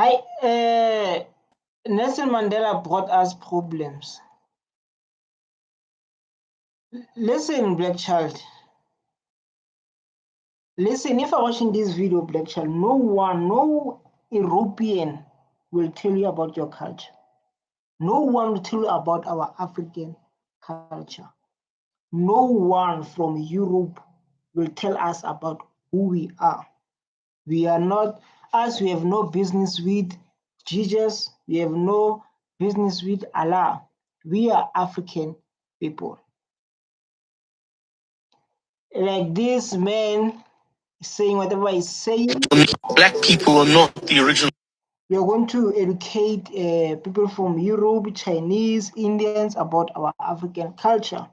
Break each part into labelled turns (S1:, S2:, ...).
S1: Hi, Nelson Mandela brought us problems. Listen, black child. Listen, if you're watching this video, black child, no European will tell you about your culture. No one will tell you about our African culture. No one from Europe will tell us about who we are. We are not, us, we have no business with Jesus. We have no business with Allah. We are African people. Like this man saying whatever he's saying.
S2: Black people are not the original.
S1: You're going to educate people from Europe, Chinese, Indians about our African culture.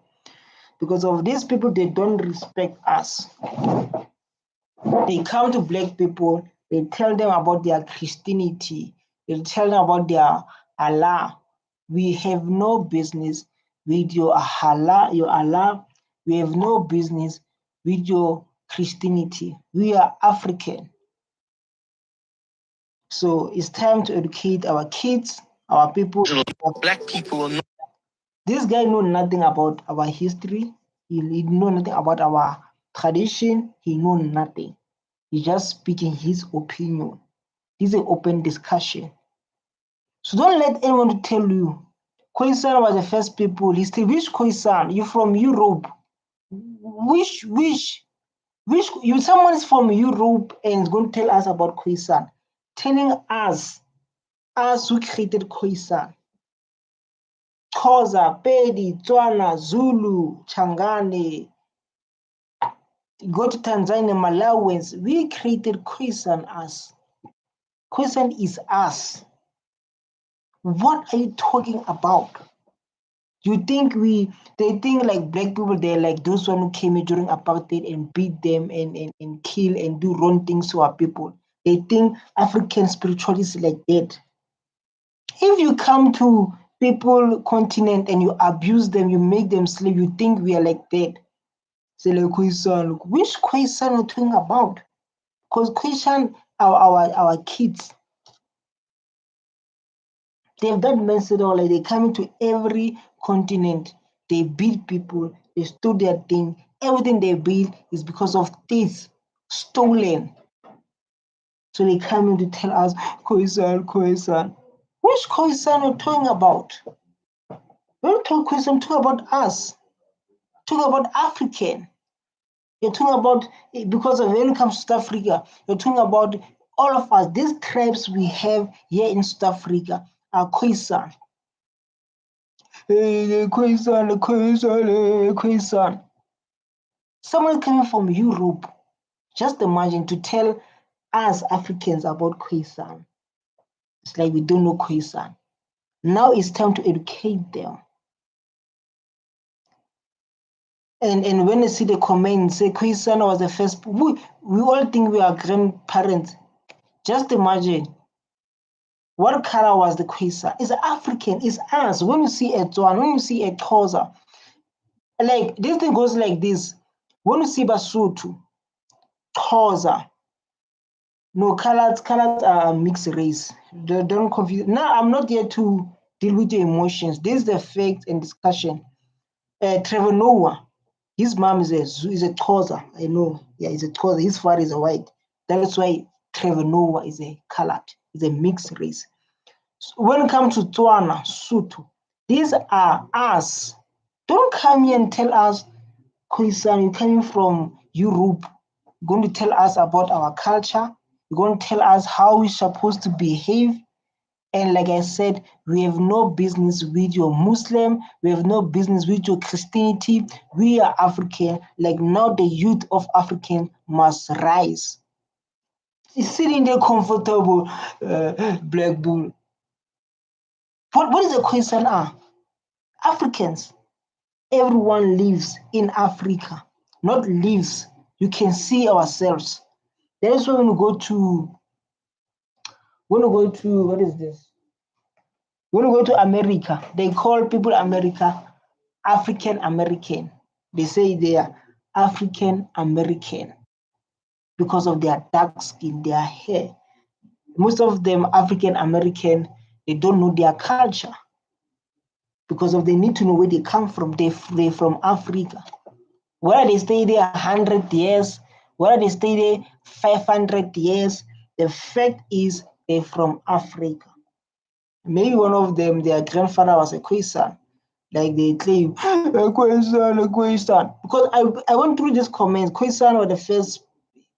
S1: Because of these people, they don't respect us. They come to black people, they tell them about their Christianity, they tell them about their Allah. We have no business with your Allah. We have no business with your Christianity. We are African. So it's time to educate our kids, our people.
S2: Black people are not.
S1: This guy know nothing about our history. He know nothing about our tradition. He know nothing. He's just speaking his opinion. This is an open discussion. So don't let anyone tell you Khoisan was the first people. Which Khoisan? You from Europe? Which someone is from Europe and is going to tell us about Khoisan, telling us who created Khoisan. Xhosa, Pedi, Tswana, Zulu, Changane, go to Tanzania, Malawians. We created Khoisan us. Khoisan is us. What are you talking about? You think they think like black people, they're like those one who came in during apartheid and beat them and kill and do wrong things to our people. They think African spirituality is like that. If you come to people continent and you abuse them, you make them slave, you think we are like that. Say like Khoisan, which Khoisan are you talking about? Because Khoisan are our kids. They've that mindset all like they come into every continent, they beat people, they stole their thing. Everything they build is because of thieves, stolen. So they come in to tell us, Khoisan. Which Khoisan are you talking about? Don't talk Khoisan, talk about us. Talk about African. You're talking about, because of when it comes to South Africa, you're talking about all of us. These tribes we have here in South Africa are Khoisan. Khoisan. Someone coming from Europe, just imagine, to tell us Africans about Khoisan. It's like we don't know Khoisan. Now it's time to educate them. And when you see the comments, say Khoisan was the first, we all think we are grandparents. Just imagine, what color was the Khoisan? It's African, it's us. When you see a Tswana, when you see a Xhosa, like this thing goes like this. When you see Basotho, Xhosa, no, colors are mixed race. Don't confuse. Now, I'm not here to deal with your emotions. This is the fact and discussion. Trevor Noah, his mom is a Xhosa. I know. Yeah, he's a Xhosa. His father is a white. That's why Trevor Noah is a colored. He's a mixed race. So when it comes to Tswana, Sotho, these are us. Don't come here and tell us, Khoisan, you're coming from Europe, you're going to tell us about our culture, you're going to tell us how we're supposed to behave. And like I said, we have no business with your Muslim, we have no business with your Christianity. We are African. Like now the youth of African must rise. He's sitting there comfortable, Black Bull. What is the Khoisan are? Africans. Everyone lives in Africa, not lives. You can see ourselves. That is why when we go to, what is this? When we go to America, they call people America African American. They say they are African American because of their dark skin, their hair. Most of them African American, they don't know their culture because of they need to know where they come from. They're from Africa. Whether they stay there 100 years, whether they stay there 500 years, the fact is they're from Africa. Maybe one of them, their grandfather was a Khoisan, like they claim, a Khoisan. Because I went through these comments. Khoisan was the first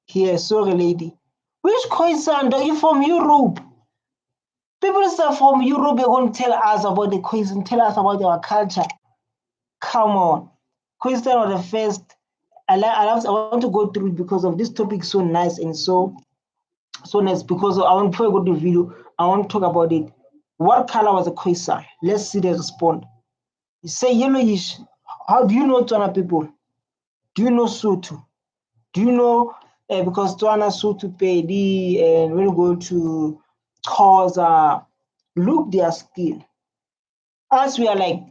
S1: here, sorry lady. Which Khoisan? Are you from Europe? People say from Europe, they're going to tell us about the Khoisan, tell us about our culture. Come on. Khoisan was the first. I want to go through it because of this topic so nice and so nice because I want before I go to the video, I want to talk about it. What color was the Khoisan? Let's see the response. You say yellowish. How do you know Tswana people? Do you know Sotho? Do you know because Tswana, Sotho, Pedi, and when you go to Khoza, look their skin. Us we are like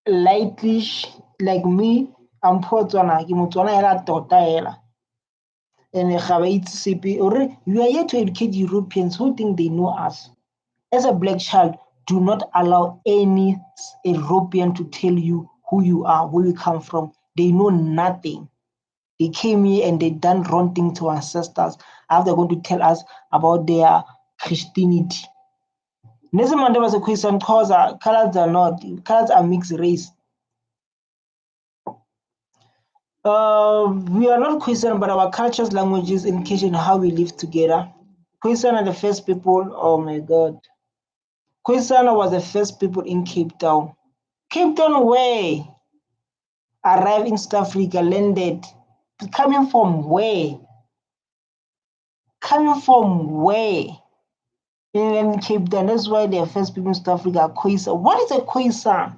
S1: lightish, like me. I'm poor Tswana. Ke Motswana hela tota hela. And we are here to educate Europeans who think they know us. As a black child, do not allow any European to tell you who you are, where you come from. They know nothing. They came here and they done wrong things to ancestors. Now they're going to tell us about their Christianity. Nelson Mandela was a Christian cause colors are not, colors are mixed race. We are not Khoisan, but our cultures, languages, education, how we live together. Khoisan are the first people. Oh my God. Khoisan was the first people in Cape Town. Cape Town where? Arrived in South Africa, landed. Coming from where? Coming from where? In Cape Town. That's why the first people in South Africa are Khoisan. What is a Khoisan?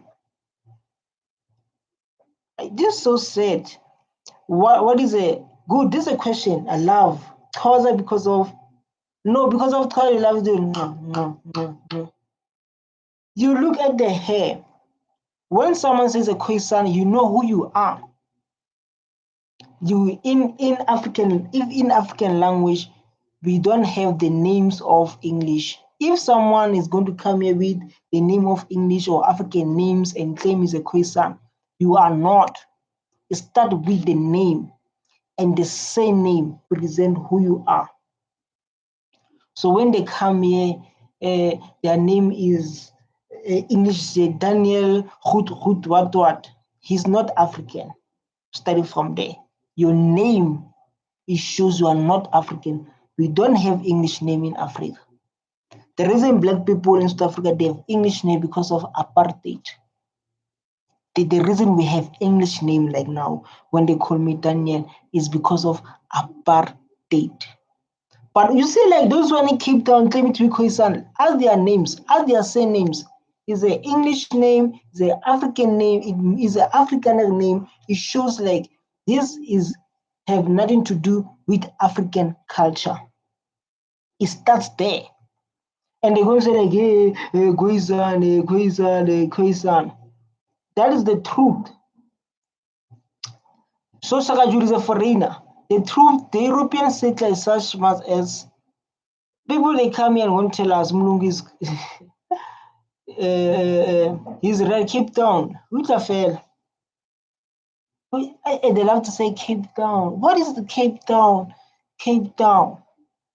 S1: This is so sad. What is a good? This is a question. I love Khoza because of because of Khoza. You love the You look at the hair. When someone says a Khoisan, you know who you are. You in African language, we don't have the names of English. If someone is going to come here with the name of English or African names and claim is a Khoisan, you are not. Start with the name. And the same name present who you are. So when they come here, their name is English, say Daniel what. He's not African. Starting from there. Your name, it shows you are not African. We don't have English name in Africa. The reason black people in South Africa, they have English name because of apartheid. The reason we have English name like now, when they call me Daniel, is because of apartheid. But you see, like those one in Cape Town claiming to be Khoisan, as their names, as their same names, is an English name, is an African name, it is an African name. It shows like this is have nothing to do with African culture. It starts there. And they're going to say like, hey, Khoisan. That is the truth. So Sakajur is a foreigner. The truth, the European settlers such much as people they come here and won't tell us Mulungu is he's right Cape Town. Which affair? They love to say Cape Town. What is the Cape Town? Cape Town.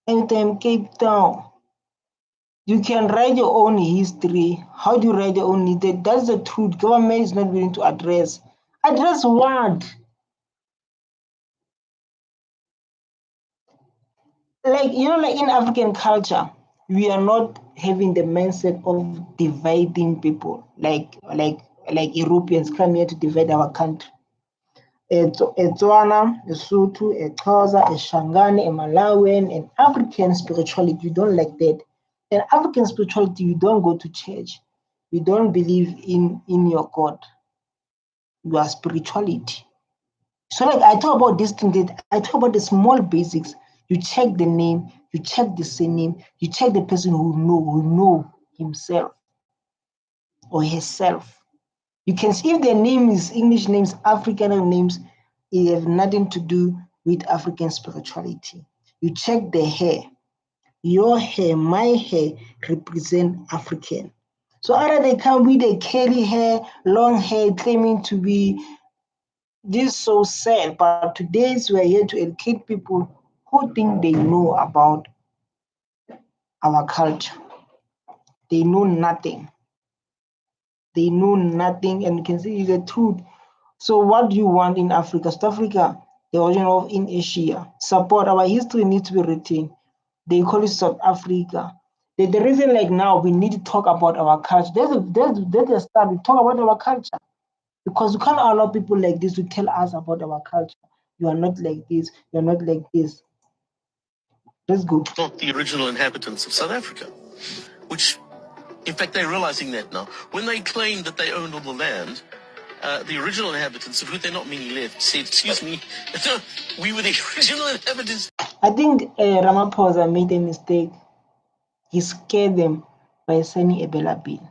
S1: Anytime Cape Town. You can write your own history. How do you write your own history? That's the truth. Government is not willing to address. Address what? Like like in African culture, we are not having the mindset of dividing people like Europeans come here to divide our country. A Tswana, a Sotho, a Xhosa, a Shangani, a Malawian, and African spirituality, you don't like that. And African spirituality, you don't go to church. You don't believe in your God. Your spirituality. So like I talk about this thing, I talk about the small basics. You check the name, you check the surname, you check the person who know himself or herself. You can see if their name is English names, African names, it have nothing to do with African spirituality. You check the hair. Your hair, my hair represent African. So either they come with a curly hair, long hair, claiming to be this so sad. But today's we're here to educate people who think they know about our culture. They know nothing. They know nothing, and you can see the truth. So what do you want in Africa? South Africa, the origin of in Asia. Support our history needs to be written. They call it South Africa. The reason like now we need to talk about our culture. There's a start. We talk about our culture because we can't allow people like this to tell us about our culture. You are not like this. You are not like this. Let's go.
S2: Not the original inhabitants of South Africa, which, in fact, they're realizing that now. When they claimed that they owned all the land, the original inhabitants, of who there are not many left, said, excuse me, we were the original inhabitants.
S1: I think Ramaphosa made a mistake. He scared them by signing a Bella bill.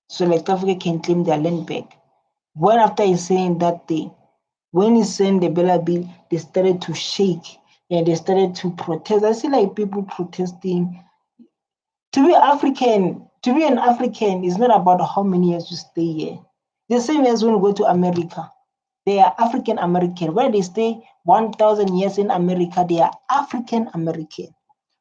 S1: So like South Africa can claim their land back. When after he saying that thing, when he signed the Bella bill, they started to shake and they started to protest. I see like people protesting. To be African, to be an African is not about how many years you stay here. The same as when you go to America. They are African American. Where they stay 1,000 years in America, they are African American.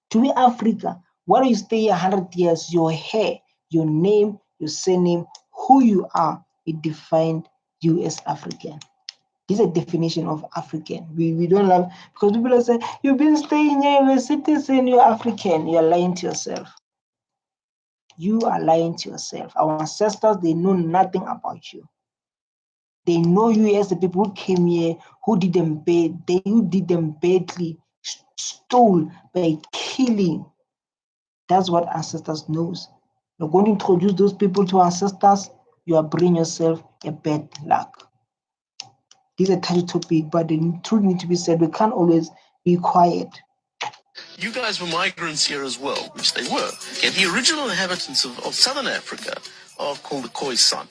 S1: To be Africa, where you stay 100 years, your hair, your name, your surname, who you are, it defines you as African. This is a definition of African. We don't love because people are saying, you've been staying here, you're a citizen, you're African. You're lying to yourself. You are lying to yourself. Our ancestors, they know nothing about you. They know you as the people who came here, who did them bad, who did them badly, stole by killing. That's what ancestors knows. You're going to introduce those people to ancestors, you are bringing yourself a bad luck. This is a touchy topic, but the truth needs to be said. We can't always be quiet.
S2: You guys were migrants here as well, which they were. Yeah, the original inhabitants of southern Africa are called the Khoisan.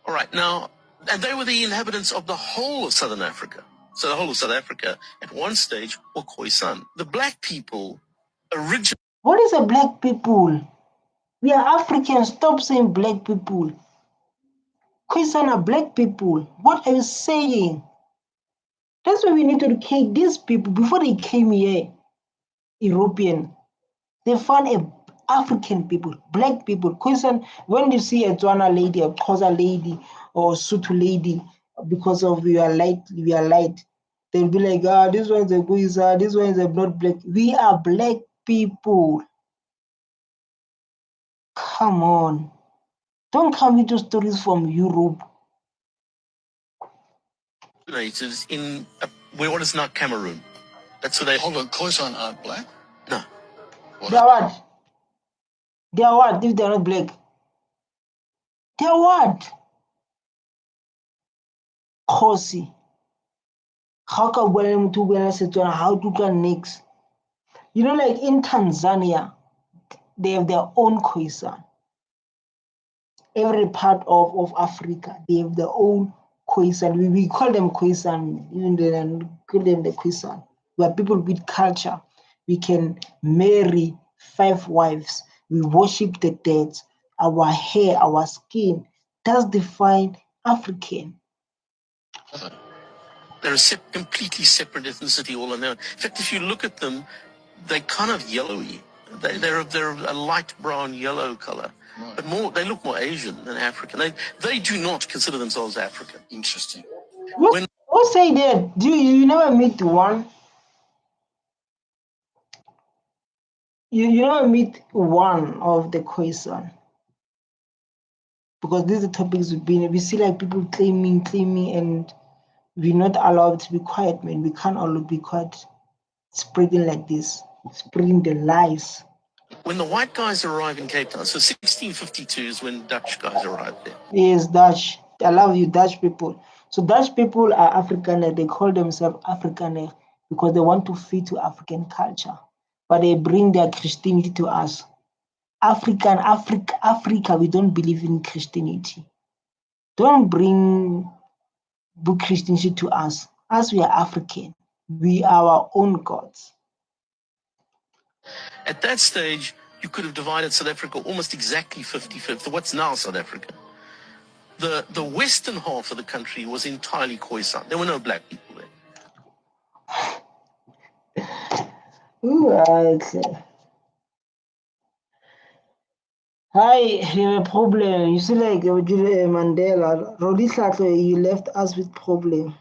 S2: All right, now, and they were the inhabitants of the whole of southern Africa. So the whole of South Africa, at one stage, were Khoisan. The black people originally...
S1: What is a black people? We are Africans. Stop saying black people. Khoisan are black people. What are you saying? That's why we need to educate these people before they came here. European, they found African people, black people. Khoisan, when you see a Tswana lady, a Xhosa lady, or Sotho lady, because of we are light, they'll be like, this one's a Khoisan, this one is a not black. We are black people. Come on. Don't come with your stories from Europe.
S2: In what is now Cameroon. That's where they...
S3: Hold on, Khoisan aren't black?
S2: No.
S1: They are what? They are what if they are not black? They are what? Khosi. How can how to go next? You know, like in Tanzania, they have their own Khoisan. Every part of Africa, they have their own Khoisan. We call them Khoisan, even they call them the Khoisan. We are people with culture. We can marry 5 wives. We worship the dead. Our hair, our skin does define African.
S2: They're a completely separate ethnicity all on their own. In fact, if you look at them, they're kind of yellowy. They're a light brown yellow color. Right. But they look more Asian than African. They do not consider themselves African.
S3: Interesting.
S1: Who say that? You never meet one? You never meet one of the Khoisan? Because these are topics we see like people claiming, and we're not allowed to be quiet, man. We can't all be quiet, spreading like this, spreading the lies.
S2: When the white guys arrive in Cape Town, so 1652 is when Dutch guys arrived there.
S1: Yes, Dutch. I love you, Dutch people. So Dutch people are Afrikaner. They call themselves Afrikaner because they want to fit to African culture, but they bring their Christianity to us. Africa, we don't believe in Christianity. Don't bring book Christianity to us. As we are African, we are our own gods.
S2: At that stage, you could have divided South Africa almost exactly 50-50, what's now South Africa. The western half of the country was entirely Khoisan. There were no black people there.
S1: Okay. Hi, we have a problem. You see, like Mandela, Rolihlahlo, he left us with problem.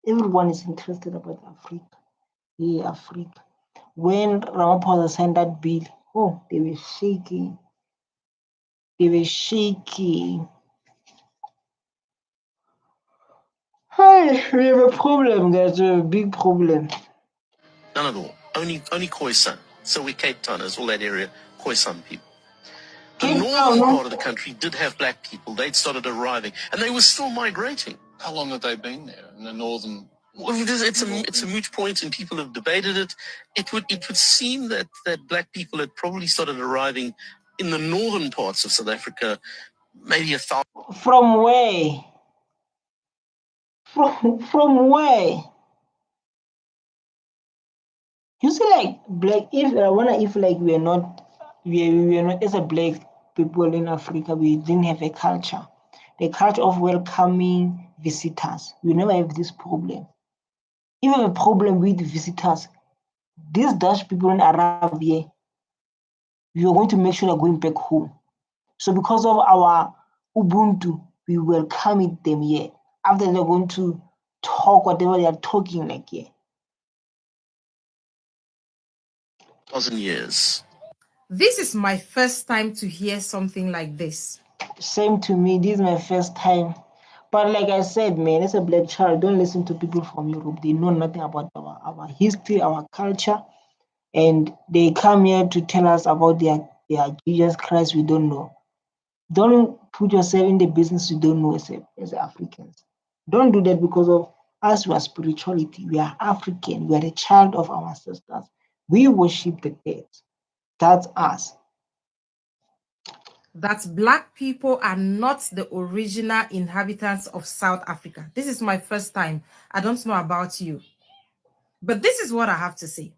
S1: Everyone is interested about Africa. Yeah, Africa. When Ramaphosa signed that bill, oh, they were shaking. They were shaking. Hi, we have a problem, guys. We have a big problem.
S2: None at all. Only Khoisan. So we're Cape Towners, all that area, Khoisan people. The northern part of the country did have black people. They'd started arriving, and they were still migrating.
S3: How long have they been there in the northern?
S2: Well, it's a moot point, and people have debated it. It would seem that black people had probably started arriving in the northern parts of South Africa, maybe 1,000.
S1: From where? From where? You see, like black. If like we are not as a black people in Africa, we didn't have a culture, the culture of welcoming visitors. We never have this problem. If you have a problem with visitors, these Dutch people in Arabia, we are going to make sure they're going back home. So because of our Ubuntu, we welcome them here. After they're going to talk whatever they are talking like here.
S2: 1,000 years.
S4: This is my first time to hear something like this.
S1: Same to me. This is my first time. But like I said, man, as a black child, don't listen to people from Europe. They know nothing about our history, our culture. And they come here to tell us about their Jesus Christ we don't know. Don't put yourself in the business you don't know as Africans. Don't do that because of us, we are spirituality. We are African. We are the child of our ancestors. We worship the dead. That's us.
S4: That black people are not the original inhabitants of South Africa. This is my first time. I don't know about you. But this is what I have to say.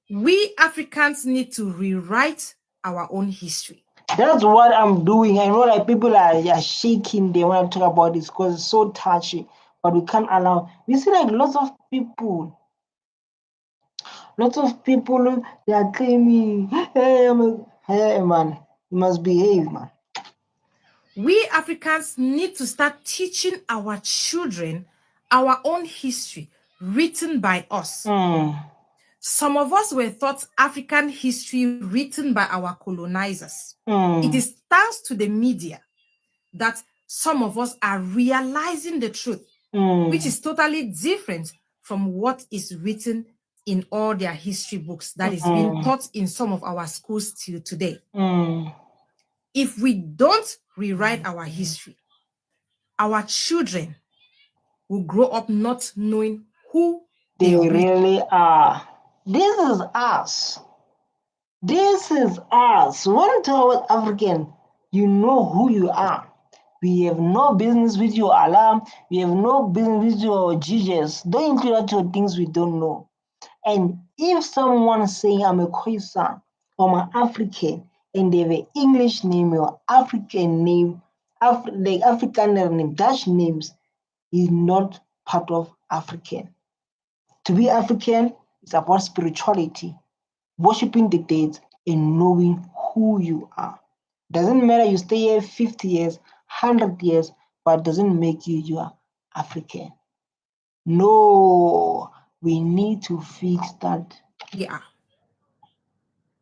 S4: We Africans need to rewrite our own history.
S1: That's what I'm doing. I know like people are shaking. They want to talk about this because it's so touchy, but we can't allow. We see like lots of people, they are claiming, hey man, you must behave, man.
S4: We Africans need to start teaching our children our own history written by us. Some of us were taught African history written by our colonizers. It is thanks to the media that some of us are realizing the truth, which is totally different from what is written in all their history books that is being taught in some of our schools till today. If we don't rewrite our history, our children will grow up not knowing who
S1: they really are. This is us. This is us. One toward African, you know who you are. We have no business with your alarm. We have no business with your Jesus. Don't include that your things we don't know. And if someone is saying I'm a Khoisan or I'm an African and they have an English name or African name, like African name, Dutch names, is not part of African. To be African is about spirituality, worshiping the dead, and knowing who you are. Doesn't matter you stay here 50 years, 100 years, but doesn't make you are African. No, we need to fix that.
S4: Yeah.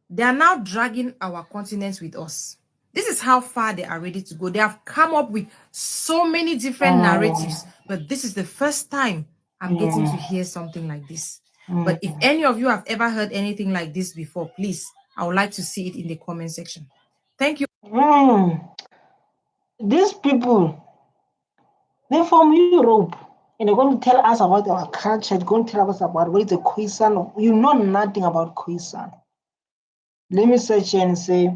S4: They are now dragging our continent with us. This is how far they are ready to go. They have come up with so many different narratives, but this is the first time I'm getting to hear something like this. But if any of you have ever heard anything like this before, please, I would like to see it in the comment section. Thank you.
S1: These people, they're from Europe, and they're going to tell us about our culture. They're going to tell us about what is a Khoisan. You know nothing about Khoisan. Let me search and say,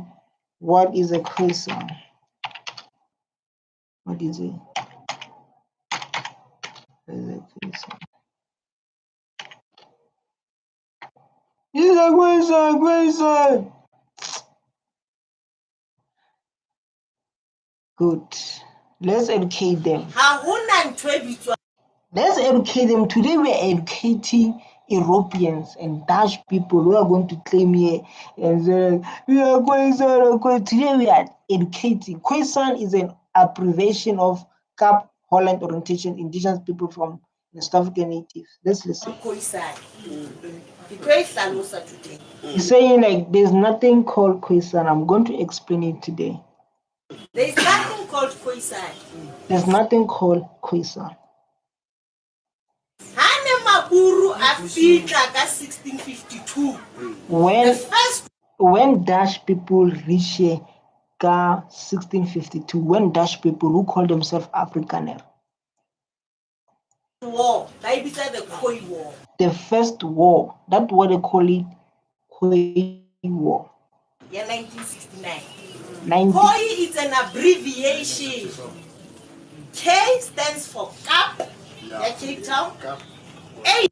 S1: what is a Khoisan? What is it? What is a Khoisan? He's a Khoisan. Good. Let's educate them. Let's educate them. Today we are educating Europeans and Dutch people who are going to claim here and say, we are Khoisan. Today we are educating. Khoisan is an abbreviation of Cape Holland orientation indigenous people from the South African natives. Let's listen. He's saying like there's nothing called Khoisan. I'm going to explain it today.
S5: There's nothing called Khoisan.
S1: There's nothing called Khoisan.
S5: Hane Maburu afika ka 1652.
S1: When Dutch people reached here, 1652, when Dutch people who call themselves Afrikaner.
S5: War, they beside the Khoi War.
S1: The first war, that's what they call it, Khoi War.
S5: Yeah, 1969. Khoi is an abbreviation. K stands for Cape, Cape Town.
S1: Cape,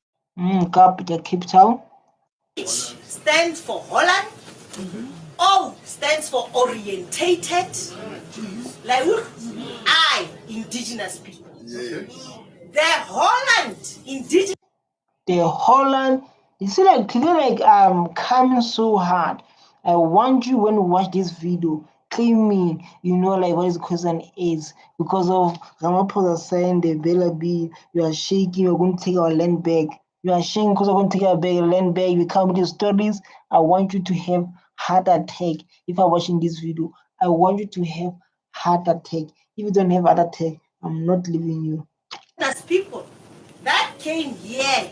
S1: Cape Town.
S5: H stands for Holland. O stands for orientated. Like I, indigenous people. The Holland, indigenous.
S1: The Holland, you see, like today, like I'm coming so hard. I want you when you watch this video, claim me, you know, like what is Khoisan is because of Ramaphosa saying the Bela B, you are shaking, you're going to take our land back. You are shaking because we're going to take our land back. You come with these stories. I want you to have heart attack if I'm watching this video. I want you to have heart attack. If you don't have heart attack, I'm not leaving you.
S5: As people that came here,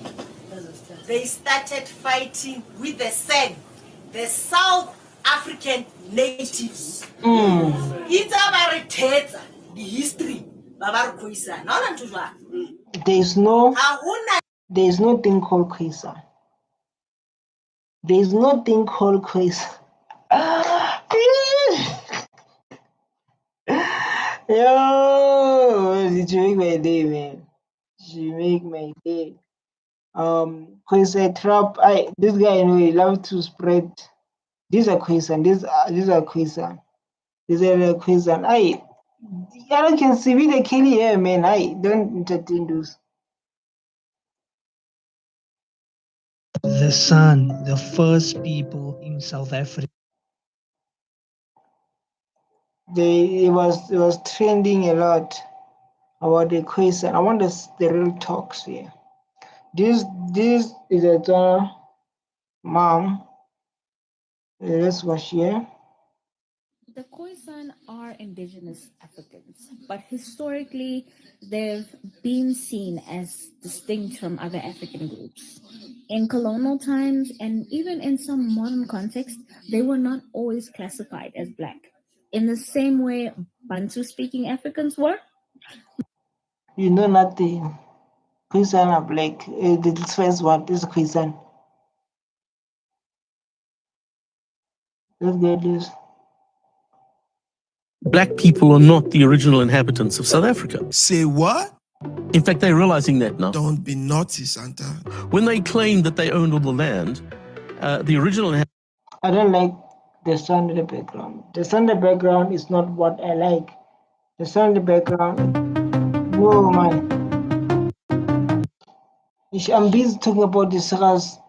S5: they started fighting with the San, the South African natives. It's about the history.
S1: There's no thing called Khoisan. There's no thing called Khoisan. Yo, did you make my day, man? Did you make my day? Khoisan trap. This guy, you know, he loves to spread. These are Khoisan. These are Khoisan. These are Khoisan. I can see me the kill here, man. I don't entertain those.
S6: The San, the first people in South Africa.
S1: It was trending a lot about the Khoisan. I want the real talks here. This is a mom. Let's watch here.
S7: The Khoisan are indigenous Africans, but historically they've been seen as distinct from other African groups. In colonial times and even in some modern contexts, they were not always classified as Black, in the same way Bantu speaking Africans were.
S1: You know nothing. Khoisan are Black. The first one is Khoisan. Let's get this.
S2: Black people are not the original inhabitants of South Africa.
S8: Say what?
S2: In fact, they're realizing that now.
S8: Don't be naughty, Santa.
S2: When they claim that they owned all the land, the original
S1: I don't like the sound in the background. The sound in the background is not what I like. The sound in the background. Whoa, man. I'm busy talking about the serious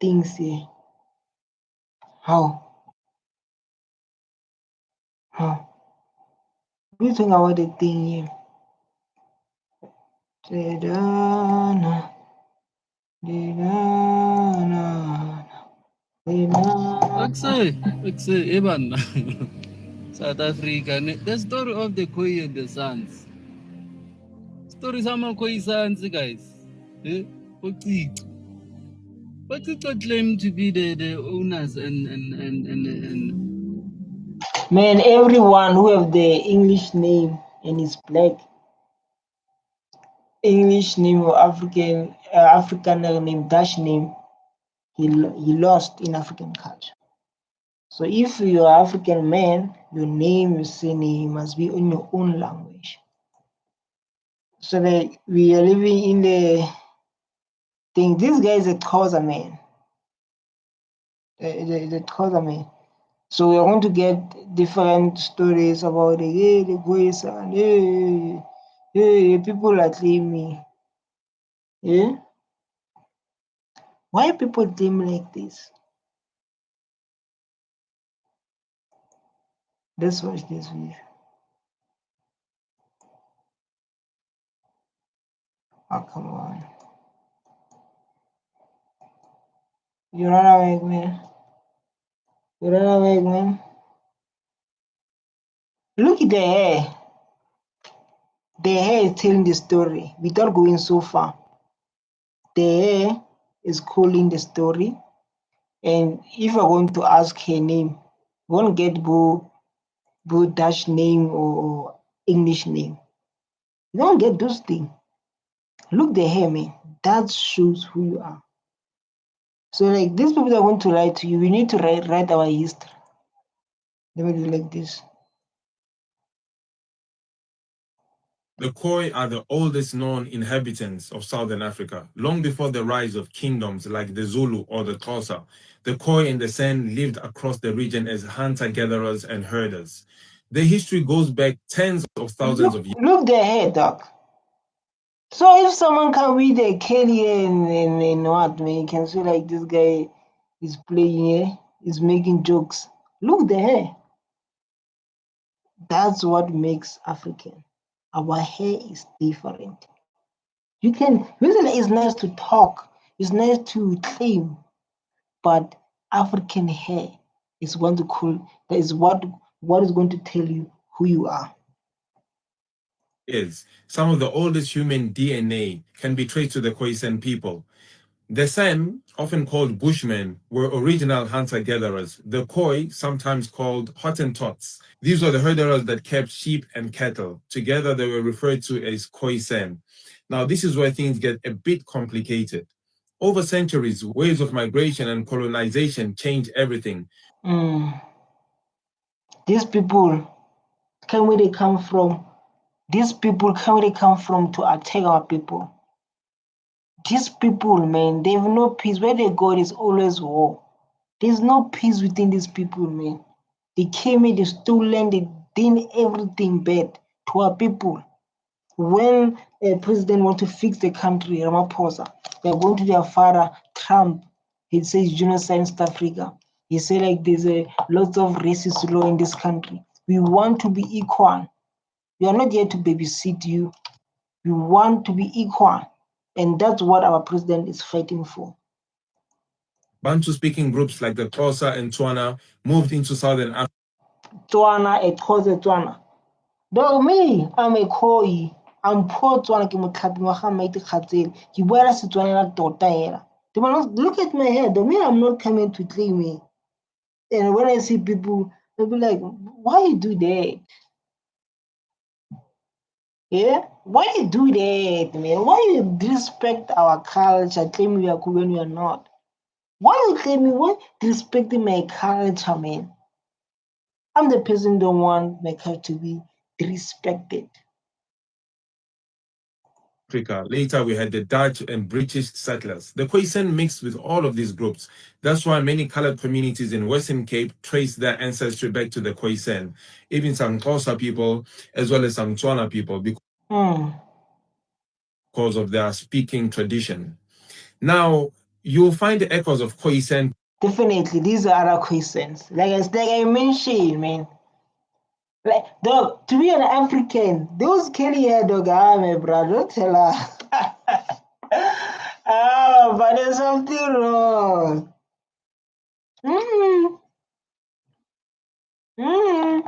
S1: things here. How? We're talking about the thing here.
S9: Evan, South Africa, the story of the Khoi and the Sons. Stories of Khoi Sons, guys. What did claim to be the owners and
S1: Man, everyone who have the English name and is Black, English name or African name, Dutch name, he lost in African culture. So if you're an African man, your name, your surname must be in your own language. So that we are living in the thing. This guy is a Khoisan man. the Khoisan man. So we are going to get different stories about the Khoisan. People are claiming. Yeah? Why people claim like this? Let's watch this video. Oh, come on. You run away, man. You run away, man. Look at the hair. The hair is telling the story without going so far. The hair is calling the story. And if you're going to ask her name, you won't get Bo Dutch name or English name. You don't get those things. Look the hair, man. That shows who you are. So like these people that want to lie to you, we need to write our history. Let me do like this.
S10: The Khoi are the oldest known inhabitants of Southern Africa. Long before the rise of kingdoms like the Zulu or the Xhosa, the Khoi in the San lived across the region as hunter-gatherers and herders. Their history goes back tens of thousands of years.
S1: Look the hair, doc. So if someone can read a Kelly and what, man, you can see like this guy is playing here, is making jokes. Look the hair. That's what makes African. Our hair is different. You can usually it's nice to talk, it's nice to claim, but African hair is going to cool. That is what is going to tell you who you are.
S10: Some of the oldest human DNA can be traced to the Khoisan people. The San, often called Bushmen, were original hunter-gatherers. The Khoi, sometimes called Hottentots. These were the herders that kept sheep and cattle. Together, they were referred to as Khoisan. Now, this is where things get a bit complicated. Over centuries, waves of migration and colonization changed everything.
S1: These people, where they come from? These people, where they come from to attack our people? These people, man, they have no peace. Where they go, there's always war. There's no peace within these people, man. They came in, they stole land, they did everything bad to our people. When a president wants to fix the country, Ramaphosa, they're going to their father, Trump. He says genocide in South Africa. He said like there's a lot of racist law in this country. We want to be equal. We are not here to babysit you. We want to be equal. And that's what our president is fighting for.
S10: Bantu-speaking groups like the Xhosa and Tswana moved into Southern Africa.
S1: Tswana, Xhosa, Tswana. Though me, I'm a Khoi. I'm poor Tswana ke motlhapi wa ga maite kgatsele. Ke buela Setswana la tota hela. Look at my hair. Though me, I'm not coming to claim me. And when I see people, they'll be like, why you do that? Yeah? Why you do that, man? Why you disrespect our culture, claim we are cool when we are not? Why you claiming, why disrespecting my culture, man? I'm the person who don't want my culture to be disrespected.
S10: Africa. Later, we had the Dutch and British settlers. The Khoisan mixed with all of these groups. That's why many colored communities in Western Cape trace their ancestry back to the Khoisan. Even some Xhosa people, as well as some Tswana people, because of their speaking tradition. Now, you'll find the echoes of Khoisan.
S1: Definitely, these are other Khoisans. Like I mentioned, man. Like, dog, to be an African, those curly hair dog, my brother, don't tell her. But there's something wrong.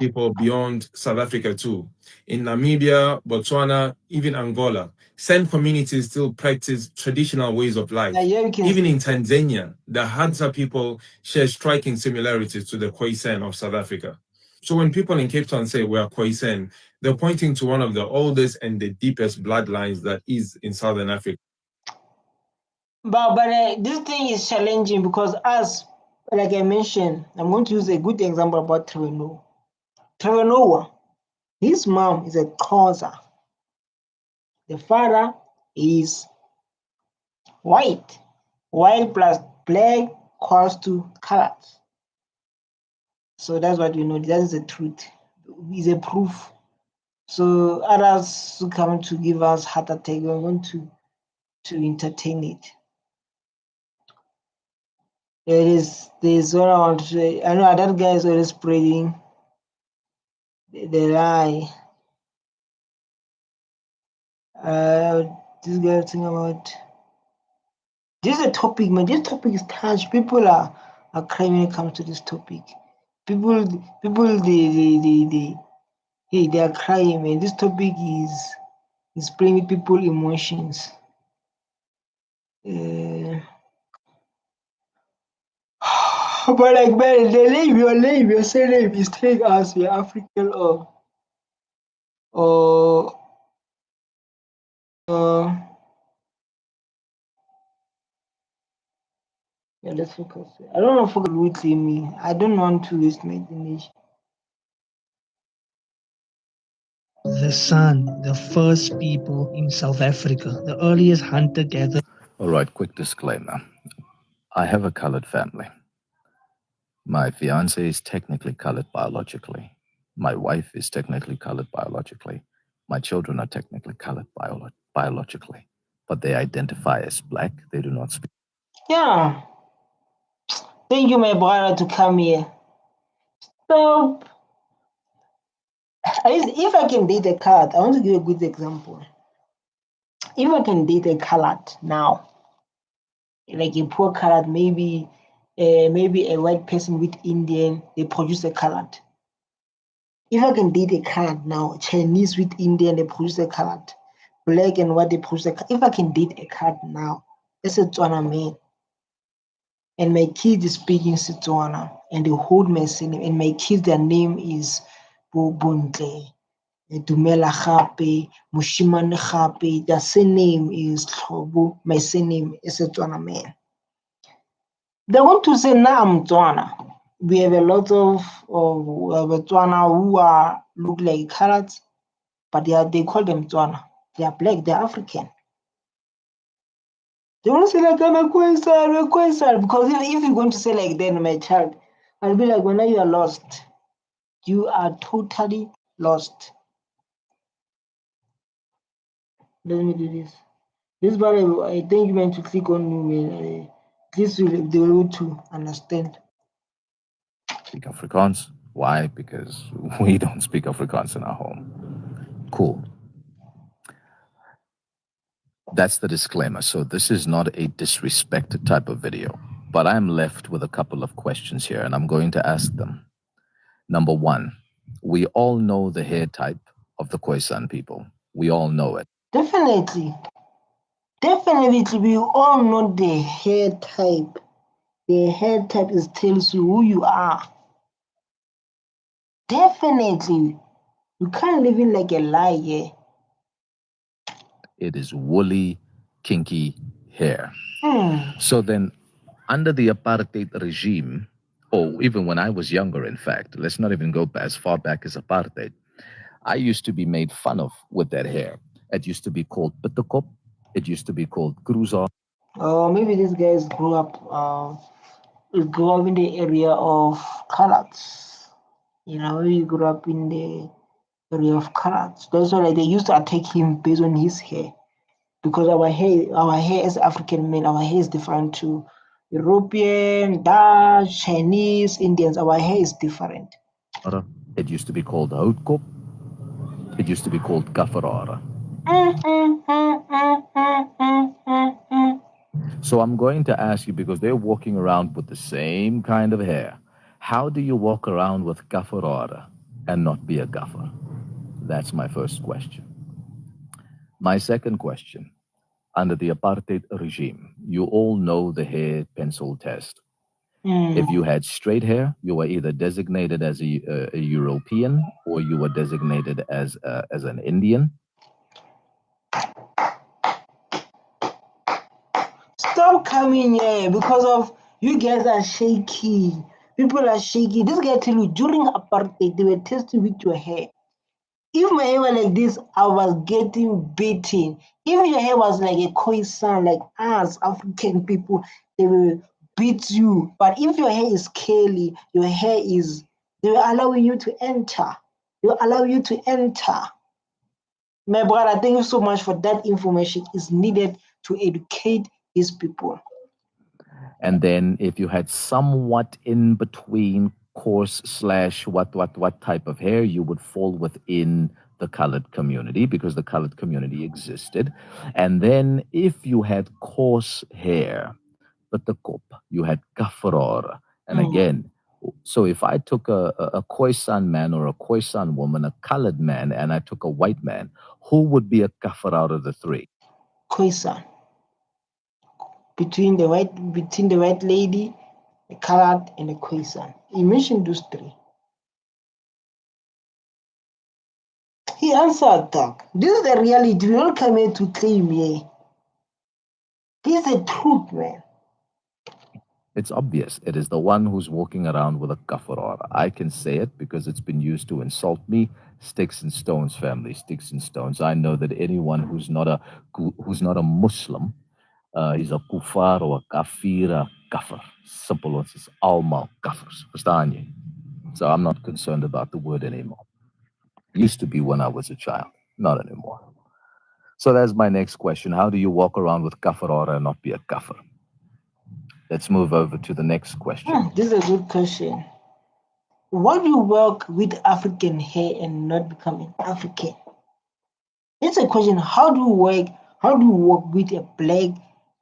S10: People beyond South Africa too. In Namibia, Botswana, even Angola, San communities still practice traditional ways of life. Even in Tanzania, the Hadza people share striking similarities to the Khoisan of South Africa. So when people in Cape Town say we are Khoisan, they're pointing to one of the oldest and the deepest bloodlines that is in Southern Africa.
S1: But this thing is challenging because as, like I mentioned, I'm going to use a good example about Trevor Noah. Trevor Noah, his mom is a Xhosa. The father is white plus black equals to colors. So that's what we know. That is the truth. It's a proof. So others who come to give us heart attack, we're going to entertain it. There's what I want to say. I know that guy is always spreading the lie. This guy talking about this is a topic, man. This topic is touched. People are crying when it comes to this topic. People they are crying, man. This topic is playing with people's emotions. But like, man, the name, your surname is telling us we're African or yeah, let's focus. I don't want to focus with me. I don't want to waste my imagination.
S6: The San, the first people in South Africa, the earliest hunter-gatherer.
S11: All right, quick disclaimer. I have a colored family. My fiance is technically colored biologically. My wife is technically colored biologically. My children are technically colored biologically. But they identify as black. They do not speak.
S1: Yeah. Thank you, my brother, to come here. So, if I can date a colored, I want to give a good example. If I can date a colored now, like a poor colored, maybe a white person with Indian, they produce a colored. If I can date a colored now, Chinese with Indian, they produce a colored. Black and white, they produce a colored. If I can date a colored now, it's a Tswana man. And my kid is speaking Setswana, and they hold my surname, and my kids, their name is Bontle, Dumela Gape, Moshimane Gape. Their surname is Tlhobo. My surname is Setswana man. They want to say, nah, I'm Tswana. We have a lot of Tswana who look like colors, but they call them Tswana. They are black, they are African. They want to say like, I'm a Khoisan, because if you're going to say like that, my child, I'll be like, when you are lost, you are totally lost. Let me do this. This part, I think you meant to click on me. This will be able to understand.
S11: Speak Afrikaans. Why? Because we don't speak Afrikaans in our home. Cool. That's the disclaimer. So this is not a disrespected type of video, but I'm left with a couple of questions here, and I'm going to ask them. Number one, we all know the hair type of the Khoisan people. We all know it.
S1: Definitely, we all know the hair type. The hair type tells you who you are. Definitely, you can't live in like a lie here.
S11: It is woolly, kinky hair. So then, under the apartheid regime, or even when I was younger, in fact, let's not even go as far back as apartheid, I used to be made fun of with that hair. It used to be called pitukop. It used to be called cruiser.
S1: Or maybe these guys grew up in the area of colors. You know, he grew up in the area of colors. That's why they used to attack him based on his hair. Because our hair as African men, our hair is different to European, Dutch, Chinese, Indians. Our hair is different.
S11: It used to be called houtkop. It used to be called kafarara. So I'm going to ask you, because they're walking around with the same kind of hair, how do you walk around with kafarara and not be a gaffer? That's my first question. My second question, under the apartheid regime, you all know the hair pencil test. If you had straight hair, you were either designated as a European or you were designated as an Indian.
S1: Stop coming here because of you guys are shaky. People are shaky. This guy tell you during apartheid they were testing with your hair. If my hair was like this, I was getting beaten. If your hair was like a Khoisan, like us African people, they will beats you. But if your hair is curly, they will allow you to enter. They will allow you to enter. My brother, thank you so much for that information. Is needed to educate these people.
S11: And then if you had somewhat in between coarse / what type of hair, you would fall within the colored community because the colored community existed. And then if you had coarse hair, but the kop, you had kafaror. And again, so if I took a Khoisan man or a Khoisan woman, a colored man, and I took a white man, who would be a kafar out of the three?
S1: Khoisan. Between the white lady, the colored, and the Khoisan. He mentioned those three. He answered, Doc. This is the reality. We don't come here to claim here. This is the truth, man.
S11: It's obvious. It is the one who's walking around with a kafar. I can say it because it's been used to insult me. Sticks and stones, family. Sticks and stones. I know that anyone who's not a Muslim, he's a kufar or a kafir, a kafir. Simple as it's almal kafirs. Verstaan je? So I'm not concerned about the word anymore. Used to be when I was a child, not anymore. So that's my next question. How do you walk around with kafar and not be a kafir? Let's move over to the next question.
S1: This is a good question. Why do you work with African hair and not become an African? It's a question. How do you work with a black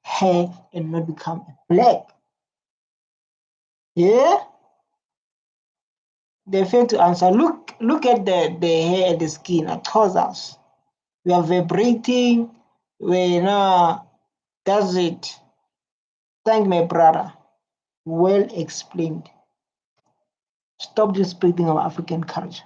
S1: hair and not become a black? Yeah? They fail to answer. Look at the hair and the skin. It tells us. We are vibrating. That's it. Thank my brother. Well explained. Stop disrespecting our African culture.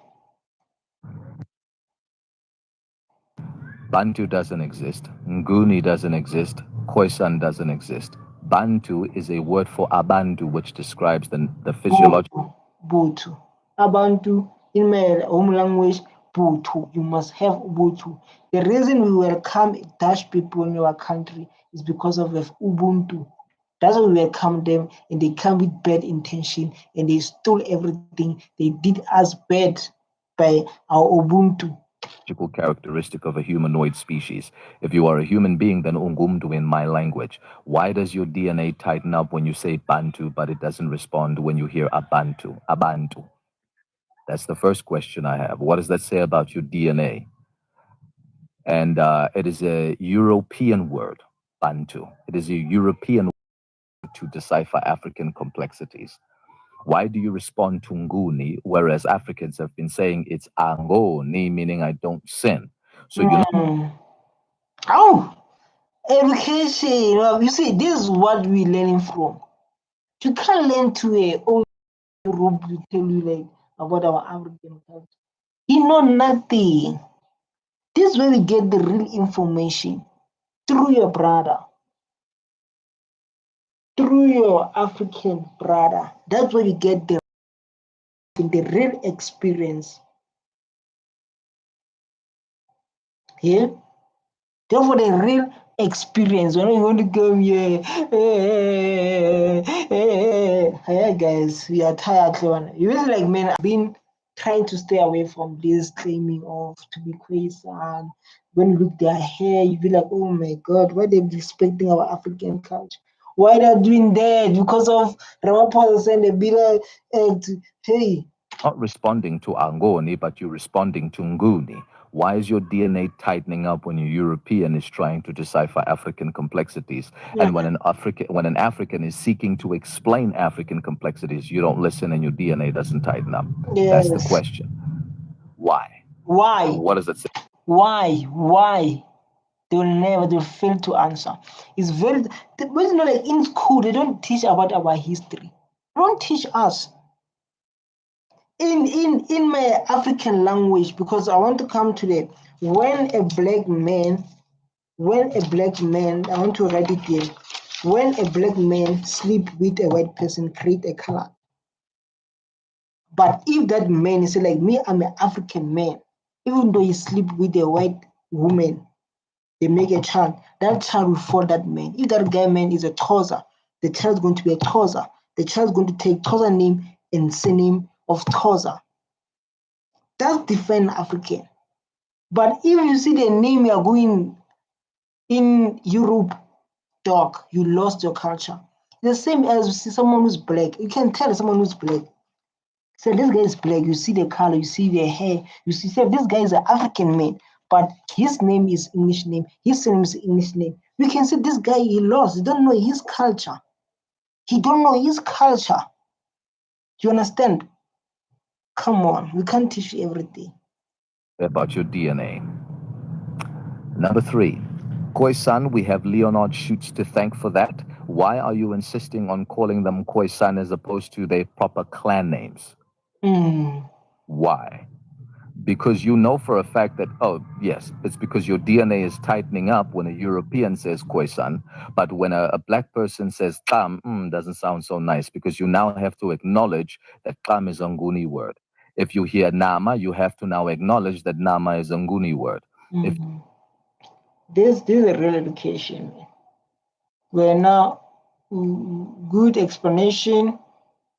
S11: Bantu doesn't exist. Nguni doesn't exist. Khoisan doesn't exist. Bantu is a word for Abantu, which describes the physiological.
S1: Butu. Abantu, in my home language, Butu. You must have Butu. The reason we welcome Dutch people in our country is because of Ubuntu. That's why we welcome them, and they come with bad intention, and they stole everything. They did us bad by our Ubuntu.
S11: Characteristic of a humanoid species. If you are a human being, then ungumdu in my language. Why does your DNA tighten up when you say Bantu, but it doesn't respond when you hear Abantu? Abantu. That's the first question I have. What does that say about your DNA? And it is a European word, Bantu. It is a European word to decipher African complexities. Why do you respond to Nguni, whereas Africans have been saying it's Angoni, meaning I don't sin? So you're not.
S1: Oh, education. You see, this is what we're learning from. You can't learn to a old group to tell you like about our African culture. You know nothing. This is where we get the real information through your brother, through your African brother. That's where we get the real experience. Yeah? Therefore, the real experience. When you want to come here, hey guys, we are tired. You feel like, man, I've been trying to stay away from this claiming of to be Khoisan. When you look their hair, you be like, oh my God, why they respecting our African culture? Why they're doing that? Because of Ramaphosa and the bill, hey.
S11: Not responding to Angoni, but you're responding to Nguni. Why is your DNA tightening up when your European is trying to decipher African complexities?
S1: Yeah.
S11: And when an African is seeking to explain African complexities, you don't listen and your DNA doesn't tighten up.
S1: Yes.
S11: That's the question. Why?
S1: Why?
S11: And what does it say?
S1: Why? They'll fail to answer. It's very, but like in school, they don't teach about our history. They don't teach us. In my African language, because I want to come to the when a black man, I want to write it here. When a black man sleep with a white person, create a color. But if that man is like me, I'm an African man, even though he sleep with a white woman, they make a child, that child will fall that man. If that guy man is a Xhosa, the child is going to be a Xhosa. The child is going to take Xhosa name and surname of Xhosa. That's different African. But if you see the name you are going in Europe, dog, you lost your culture. The same as you see someone who's black. You can tell someone who's black. So this guy is black. You see the color, you see the hair, you see this guy is an African man, but his name is English name. His name is English name. We can see this guy he lost. He don't know his culture. He don't know his culture. You understand? Come on, we can't teach you everything.
S11: About your DNA. Number 3. Khoisan, we have Leonard Schutz to thank for that. Why are you insisting on calling them Khoisan as opposed to their proper clan names? Why? Because you know for a fact that, oh, yes, it's because your DNA is tightening up when a European says Khoisan, but when a black person says Tam, doesn't sound so nice, because you now have to acknowledge that Tam is a Nguni word. If you hear Nama, you have to now acknowledge that Nama is a Nguni word.
S1: This is a real education. We're now good explanation.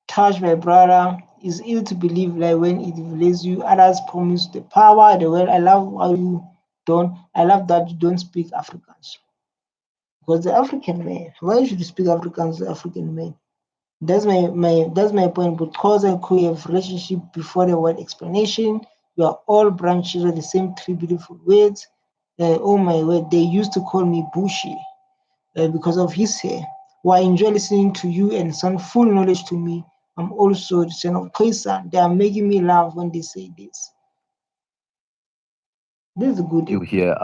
S1: Touch my brother. It's ill to believe like when it relates you, others promise the power, the world. I love how you don't. I love that you don't speak Afrikaans. Because the African man, why should you speak Afrikaans to African man? That's my point. Because I could have relationship before the word explanation. We are all branches of the same three beautiful words. Oh my word, they used to call me Bushi because of his hair. While I enjoy listening to you and sound full knowledge to me, I'm also the son of Khoisan. They are making me laugh when they say this. This is good.
S11: You hear,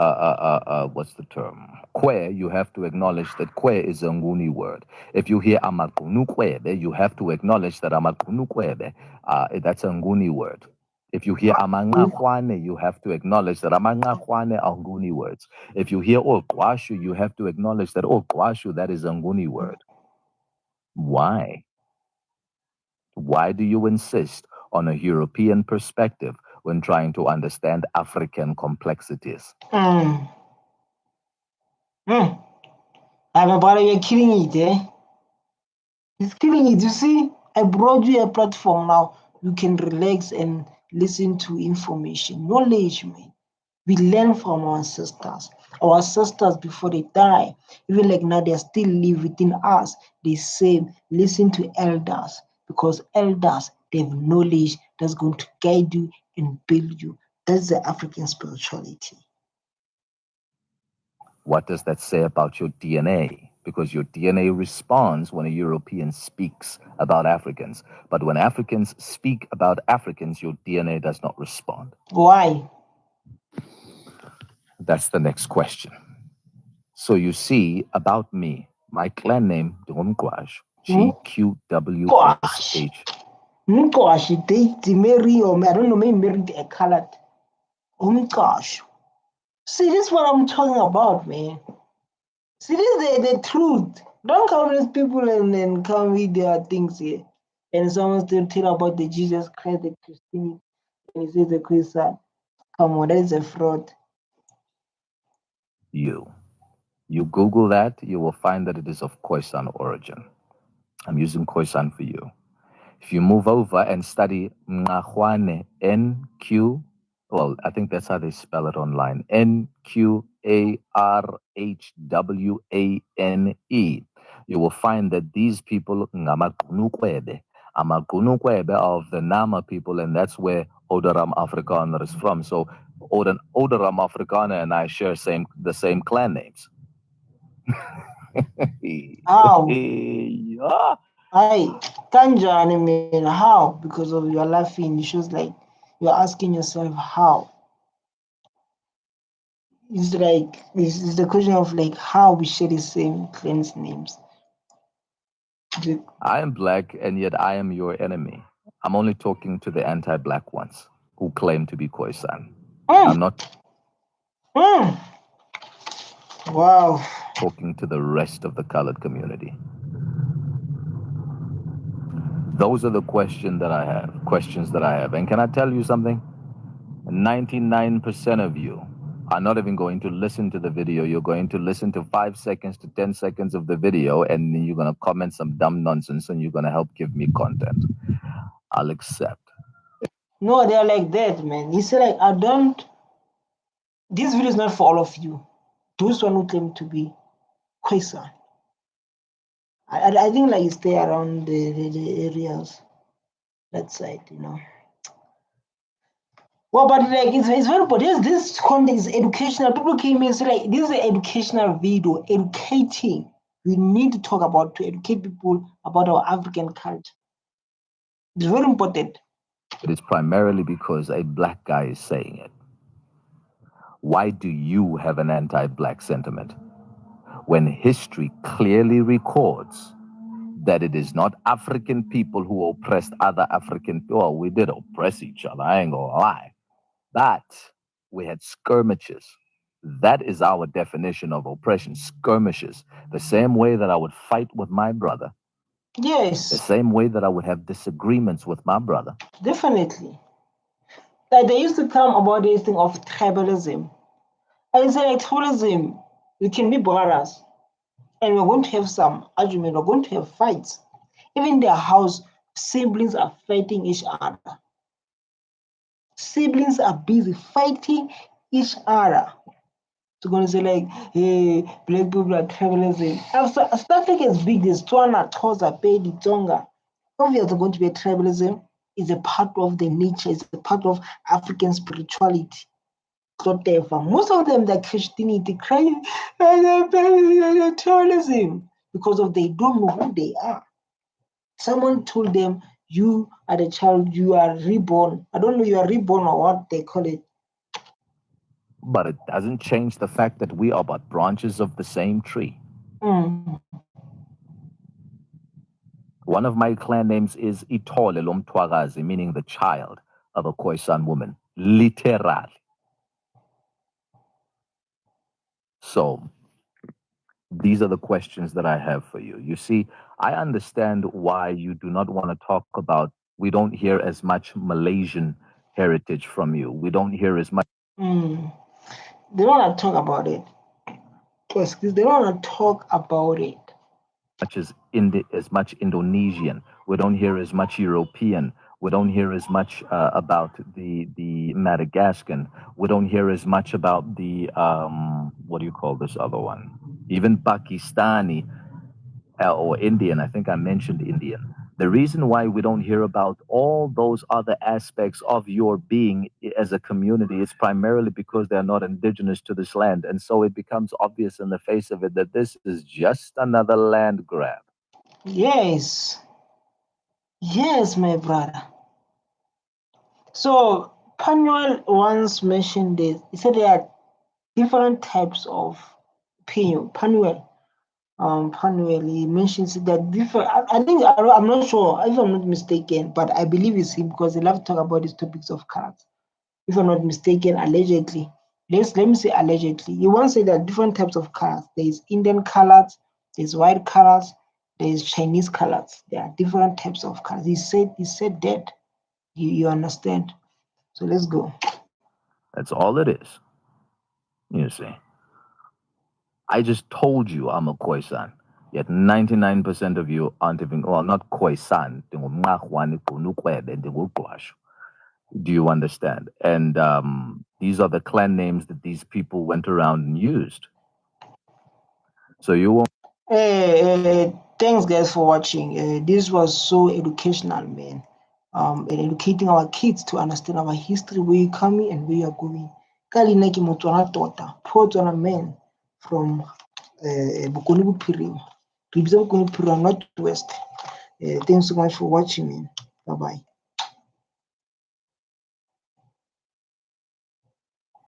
S11: what's the term? Kwe, you have to acknowledge that Kwe is a Nguni word. If you hear Amakunu Kwebe, you have to acknowledge that Amakunu Kwebe, that's a Nguni word. If you hear Amangahwane, you have to acknowledge that Amangahwane are Nguni words. If you hear Okwashu, you have to acknowledge that Okwashu, that is a Nguni word. Why? Why do you insist on a European perspective when trying to understand African complexities?
S1: I'm about you're killing it, eh? He's killing it. You see, I brought you a platform now. You can relax and listen to information, knowledge, man. We learn from our ancestors. Our ancestors before they die, even like now, they still live within us. They say, listen to elders because elders they have knowledge that's going to guide you and build you. That's the African spirituality.
S11: What does that say about your DNA? Because your DNA responds when a European speaks about Africans. But when Africans speak about Africans, your DNA does not respond.
S1: Why?
S11: That's the next question. So you see, about me, my clan name, Domkwash, GQWSH.
S1: Gosh, they marry or I don't know, maybe married a colored. Oh my gosh. See, this is what I'm talking about, man. See, this is the truth. Don't come with people and come with their things here. And someone still tell about the Jesus Christ, the Christianity, and he says the Khoisan. Come on, that is a fraud.
S11: You Google that, you will find that it is of Khoisan origin. I'm using Khoisan for you. If you move over and study Ngahwane, NQ, well, I think that's how they spell it online, NQARHWANE, you will find that these people, Ngamagunukwebe, Amagunukwebe of the Nama people, and that's where Odoram Afrikaner is from. So Odoram Afrikaner and I share the same clan names.
S1: How?
S11: Yeah.
S1: Hi, Kanjani, man, how? Because of your laughing, it shows like you're asking yourself how. It's like it's the question of like how we share the same clan's names.
S11: I am black, and yet I am your enemy. I'm only talking to the anti-black ones who claim to be Khoisan. I'm not
S1: Wow.
S11: talking to the rest of the colored community. Those are the questions that I have. And can I tell you something? 99% of you are not even going to listen to the video. You're going to listen to 5 seconds to 10 seconds of the video, and then you're going to comment some dumb nonsense, and you're going to help give me content. I'll accept.
S1: No, they're like that, man. He said, like, this video is not for all of you. Those one who claim to be Khoisan. I think like you stay around the areas, that side, you know. Well, but like it's very important. This content is educational. People came in and say like this is an educational video, educating. We need to talk about to educate people about our African culture. It's very important.
S11: It is primarily because a black guy is saying it. Why do you have an anti-black sentiment when history clearly records that it is not African people who oppressed other African people? Well, we did oppress each other, I ain't gonna lie. But we had skirmishes. That is our definition of oppression, skirmishes. The same way that I would fight with my brother.
S1: Yes.
S11: The same way that I would have disagreements with my brother.
S1: Definitely. Like they used to come about this thing of tribalism. I say like tribalism, we can be brothers. And we're going to have some argument, we're going to have fights. Even in their house, siblings are fighting each other. Siblings are busy fighting each other. So going to say like, hey, black people are tribalism. South Africa is big. There's Tswana, Xhosa, Pedi, Tonga. Obviously, going to be a tribalism. Is a part of the nature. It's a part of African spirituality. Whatever. Most of them, they're Christianity, crying tribalism because of they don't know who they are. Someone told them, you are the child, you are reborn. I don't know, you are reborn or what they call it.
S11: But it doesn't change the fact that we are but branches of the same tree. One of my clan names is Itole Lomtwagazi, meaning the child of a Khoisan woman, literally. So these are the questions that I have for you. You see, I understand why you do not want to talk about, we don't hear as much Malaysian heritage from you. We don't hear as much.
S1: They don't want to talk about it. They don't want to talk about it.
S11: As much Indonesian. We don't hear as much European. We don't hear as much about the Madagascan. We don't hear as much about the what do you call this other one? Even Pakistani or Indian. I think I mentioned Indian. The reason why we don't hear about all those other aspects of your being as a community is primarily because they're not indigenous to this land. And so it becomes obvious in the face of it that this is just another land grab.
S1: Yes. Yes, my brother. So Panuel once mentioned this. He said there are different types of opinion. Panuel, he mentions that different. I think I'm not sure if I'm not mistaken, but I believe it's him because he loves to talk about these topics of colors. If I'm not mistaken, allegedly. Let me say allegedly. He once said that different types of colors. There is Indian colors, there's white colors, there is Chinese colors. There are different types of colors. He said that. You understand? So let's go.
S11: That's all it is. You see. I just told you I'm a Khoisan. Yet 99% of you aren't even, well, not Khoisan. Do you understand? And these are the clan names that these people went around and used. So you won't.
S1: Thanks guys for watching. This was so educational, man. And educating our kids to understand our history, where you're coming and where you're going. Kali naki Motswana tota, poor Tswana man from Bokone Bophirima. Re bitsa Bokone Bophirima, Northwest. Thanks so much for watching, man. Bye-bye.